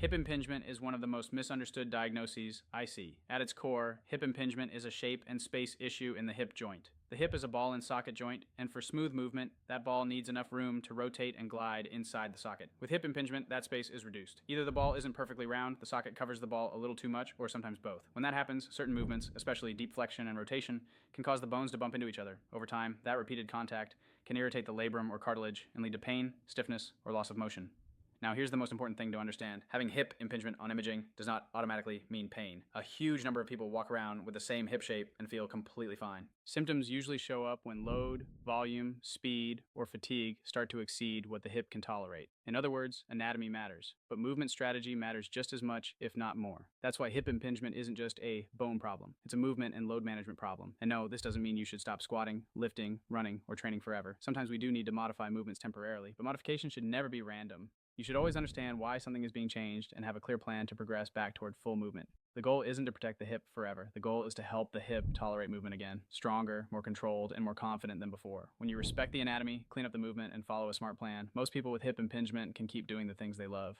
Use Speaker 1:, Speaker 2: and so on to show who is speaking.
Speaker 1: Hip impingement is one of the most misunderstood diagnoses I see. At its core, hip impingement is a shape and space issue in the hip joint. The hip is a ball and socket joint, and for smooth movement, that ball needs enough room to rotate and glide inside the socket. With hip impingement, that space is reduced. Either the ball isn't perfectly round, the socket covers the ball a little too much, or sometimes both. When that happens, certain movements, especially deep flexion and rotation, can cause the bones to bump into each other. Over time, that repeated contact can irritate the labrum or cartilage and lead to pain, stiffness, or loss of motion. Now, here's the most important thing to understand. Having hip impingement on imaging does not automatically mean pain. A huge number of people walk around with the same hip shape and feel completely fine. Symptoms usually show up when load, volume, speed, or fatigue start to exceed what the hip can tolerate. In other words, anatomy matters, but movement strategy matters just as much, if not more. That's why hip impingement isn't just a bone problem. It's a movement and load management problem. And no, this doesn't mean you should stop squatting, lifting, running, or training forever. Sometimes we do need to modify movements temporarily, but modification should never be random. You should always understand why something is being changed and have a clear plan to progress back toward full movement. The goal isn't to protect the hip forever. The goal is to help the hip tolerate movement again, stronger, more controlled, and more confident than before. When you respect the anatomy, clean up the movement, and follow a smart plan, most people with hip impingement can keep doing the things they love.